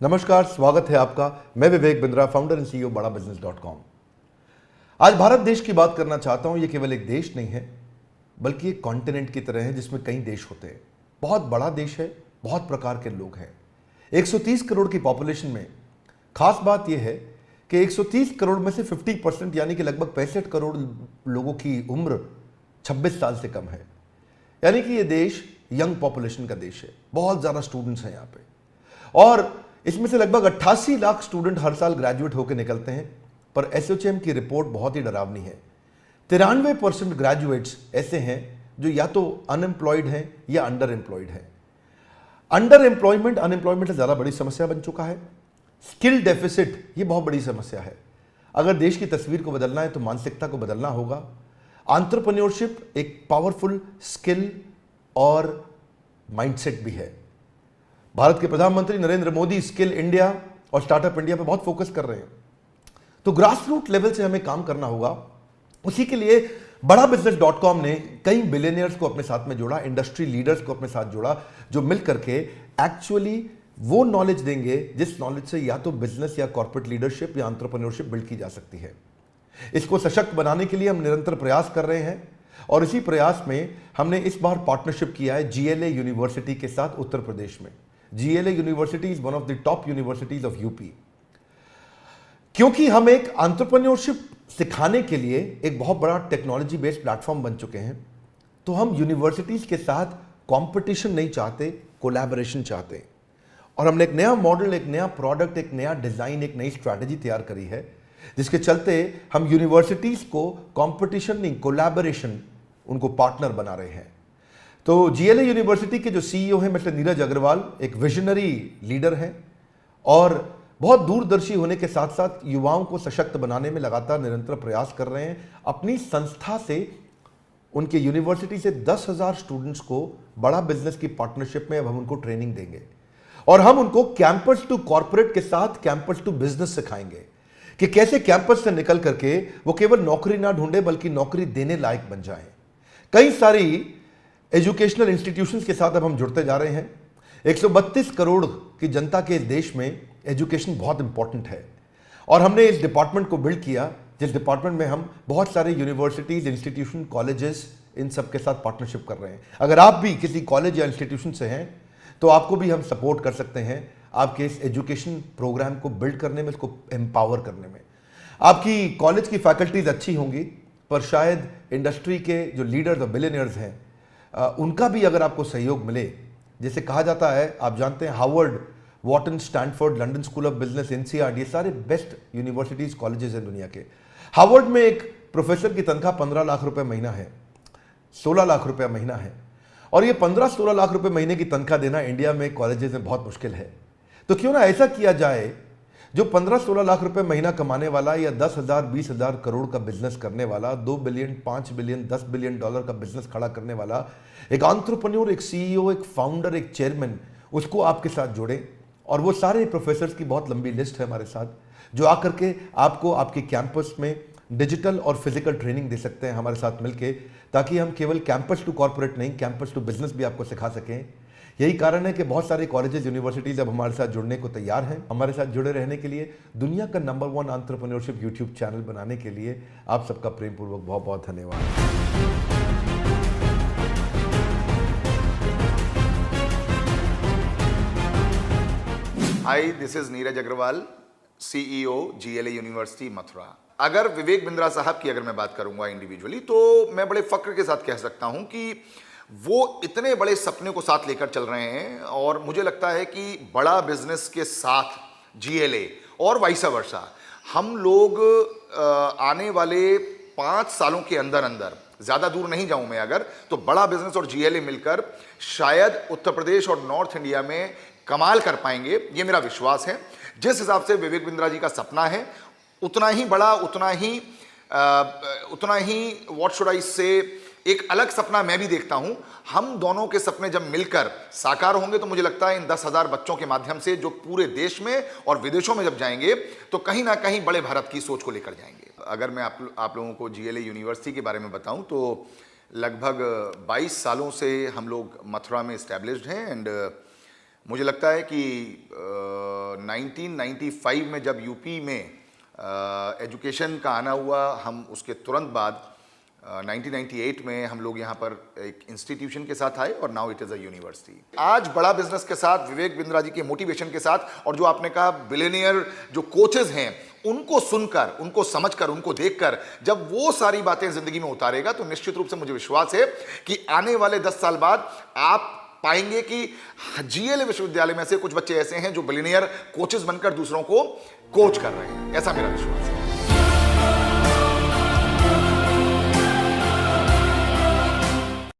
नमस्कार, स्वागत है आपका। मैं Vivek Bindra, founder and CEO बड़ा बिजनेस.com। आज भारत देश की बात करना चाहता हूं। ये केवल एक देश नहीं है, बल्कि एक कॉन्टिनेंट की तरह है जिसमें कई देश होते हैं। बहुत बड़ा देश है, बहुत प्रकार के लोग हैं। 130 करोड़ की पॉपुलेशन में खास बात यह है कि 130 करोड़ में से 50% यानी कि लगभग 65 करोड़ लोगों की उम्र 26 साल से कम है। यानी कि ये देश यंग पॉपुलेशन का देश है। बहुत ज़्यादा स्टूडेंट्स हैं यहाँ पे, और इसमें से लगभग 88 लाख स्टूडेंट हर साल ग्रेजुएट होकर निकलते हैं। पर एसोचैम की रिपोर्ट बहुत ही डरावनी है। 93% ग्रेजुएट्स ऐसे हैं जो या तो अनएम्प्लॉयड हैं या अंडर एम्प्लॉयड हैं। अंडर एम्प्लॉयमेंट अनएम्प्लॉयमेंट से ज़्यादा बड़ी समस्या बन चुका है। स्किल डेफिसिट ये बहुत बड़ी समस्या है। अगर देश की तस्वीर को बदलना है तो मानसिकता को बदलना होगा। एंटरप्रेन्योरशिप एक पावरफुल स्किल और माइंडसेट भी है। भारत के प्रधानमंत्री नरेंद्र मोदी स्किल इंडिया और स्टार्टअप इंडिया पे बहुत फोकस कर रहे हैं। तो ग्रास रूट लेवल से हमें काम करना होगा। उसी के लिए बड़ा बिजनेस.com ने कई बिलियनियर्स को अपने साथ में जोड़ा, इंडस्ट्री लीडर्स को अपने साथ जोड़ा, जो मिल करके एक्चुअली वो नॉलेज देंगे जिस नॉलेज से या तो बिजनेस या कॉर्पोरेट लीडरशिप या एंटरप्रेन्योरशिप बिल्ड की जा सकती है। इसको सशक्त बनाने के लिए हम निरंतर प्रयास कर रहे हैं, और इसी प्रयास में हमने इस बार पार्टनरशिप किया है GLA यूनिवर्सिटी के साथ उत्तर प्रदेश में। GLA university is one of the top universities of UP. क्योंकि हम एक एंटरप्रेन्योरशिप सिखाने के लिए एक बहुत बड़ा टेक्नोलॉजी बेस्ड प्लेटफॉर्म बन चुके हैं, तो हम यूनिवर्सिटीज के साथ कंपटीशन नहीं चाहते, कोलैबोरेशन चाहते हैं। और हमने एक नया मॉडल, एक नया प्रोडक्ट, एक नया डिजाइन, एक नई स्ट्रैटेजी तैयार करी है, जिसके चलते हम यूनिवर्सिटीज को कंपटीशन नहीं, कोलैबोरेशन, उनको पार्टनर बना रहे हैं। तो GLA यूनिवर्सिटी के जो CEO हैं मिस्टर नीरज अग्रवाल एक विजनरी लीडर हैं, और बहुत दूरदर्शी होने के साथ साथ युवाओं को सशक्त बनाने में लगातार निरंतर प्रयास कर रहे हैं। अपनी संस्था से, उनके यूनिवर्सिटी से 10,000 स्टूडेंट्स को बड़ा बिजनेस की पार्टनरशिप में अब हम उनको ट्रेनिंग देंगे, और हम उनको कैंपस टू कॉर्पोरेट के साथ कैंपस टू बिजनेस सिखाएंगे कि कैसे कैंपस से निकल करके वो केवल नौकरी ना ढूंढे बल्कि नौकरी देने लायक बन जाएं। कई सारी एजुकेशनल इंस्टीट्यूशंस के साथ अब हम जुड़ते जा रहे हैं। 132 करोड़ की जनता के इस देश में एजुकेशन बहुत इंपॉर्टेंट है, और हमने इस डिपार्टमेंट को बिल्ड किया, जिस डिपार्टमेंट में हम बहुत सारे यूनिवर्सिटीज, इंस्टीट्यूशन, कॉलेजेस, इन सब के साथ पार्टनरशिप कर रहे हैं। अगर आप भी किसी कॉलेज या इंस्टीट्यूशन से हैं तो आपको भी हम सपोर्ट कर सकते हैं आपके इस एजुकेशन प्रोग्राम को बिल्ड करने में, इसको एम्पावर करने में। आपकी कॉलेज की फैकल्टीज अच्छी होंगी, पर शायद इंडस्ट्री के जो लीडर्स और बिलियनियर्स हैं उनका भी अगर आपको सहयोग मिले, जैसे कहा जाता है, आप जानते हैं Harvard, Wharton, Stanford, London school of business, NCERT, ये सारे बेस्ट यूनिवर्सिटीज, कॉलेजेस हैं दुनिया के। हार्वर्ड में एक प्रोफेसर की तनख्वाह 15 लाख रुपए महीना है, 16 लाख रुपए महीना है, और ये 15-16 लाख रुपए महीने की तनख्वाह देना इंडिया में कॉलेजेस में बहुत मुश्किल है। तो क्यों ना ऐसा किया जाए, जो 15-16 लाख रुपए महीना कमाने वाला या 10,000, 20,000 करोड़ का बिजनेस करने वाला, 2 बिलियन, 5 बिलियन, 10 बिलियन डॉलर का बिजनेस खड़ा करने वाला एक एंटरप्रेन्योर, एक CEO, एक फाउंडर, एक चेयरमैन, उसको आपके साथ जोड़ें। और वो सारे प्रोफेसर्स की बहुत लंबी लिस्ट है हमारे साथ, जो आकर के आपको आपके कैंपस में डिजिटल और फिजिकल ट्रेनिंग दे सकते हैं हमारे साथ मिलके, ताकि हम केवल कैंपस टू कॉर्पोरेट नहीं, कैंपस टू बिजनेस भी आपको सिखा सकें। यही कारण है कि बहुत सारे कॉलेजेस, यूनिवर्सिटीज अब हमारे साथ जुड़ने को तैयार हैं। हमारे साथ जुड़े रहने के लिए, दुनिया का नंबर 1 एंटरप्रेन्योरशिप यूट्यूब चैनल बनाने के लिए आप सबका प्रेम पूर्वक बहुत बहुत धन्यवाद। Hi, this is Neeraj Agarwal, CEO GLA university Mathura. अगर विवेक बिंद्रा साहब की अगर मैं बात करूंगा इंडिविजुअली, तो मैं बड़े फक्र के साथ कह सकता हूं कि वो इतने बड़े सपने को साथ लेकर चल रहे हैं, और मुझे लगता है कि बड़ा बिजनेस के साथ GLA और वाइस वर्सा, हम लोग आने वाले 5 सालों के अंदर अंदर, ज़्यादा दूर नहीं जाऊं मैं अगर, तो बड़ा बिजनेस और GLA मिलकर शायद उत्तर प्रदेश और नॉर्थ इंडिया में कमाल कर पाएंगे, ये मेरा विश्वास है। जिस हिसाब से विवेक बिंद्रा जी का सपना है, उतना ही बड़ा, उतना ही व्हाट शुड आई से, एक अलग सपना मैं भी देखता हूं। हम दोनों के सपने जब मिलकर साकार होंगे, तो मुझे लगता है इन 10,000 बच्चों के माध्यम से, जो पूरे देश में और विदेशों में जब जाएंगे, तो कहीं ना कहीं बड़े भारत की सोच को लेकर जाएंगे। अगर मैं आप लोगों को GLA यूनिवर्सिटी के बारे में बताऊं, तो लगभग 22 सालों से हम लोग मथुरा में इस्टेब्लिश्ड हैं, एंड मुझे लगता है कि 1995 में जब यूपी में एजुकेशन का आना हुआ, हम उसके तुरंत बाद 1998 में हम लोग यहाँ पर एक इंस्टीट्यूशन के साथ आए और now it is a university. आज बड़ा बिजनेस के साथ, विवेक बिंद्रा जी के मोटिवेशन के साथ, और जो आपने कहा बिलियनियर जो कोचेस हैं उनको सुनकर, उनको समझकर, उनको देखकर जब वो सारी बातें जिंदगी में उतारेगा तो निश्चित रूप से मुझे विश्वास है कि आने वाले 10 साल बाद आप पाएंगे कि जीएलई विश्वविद्यालय में से कुछ बच्चे ऐसे हैं जो बिलियनियर कोचेस बनकर दूसरों को कोच कर रहे हैं। ऐसा मेरा विश्वास है।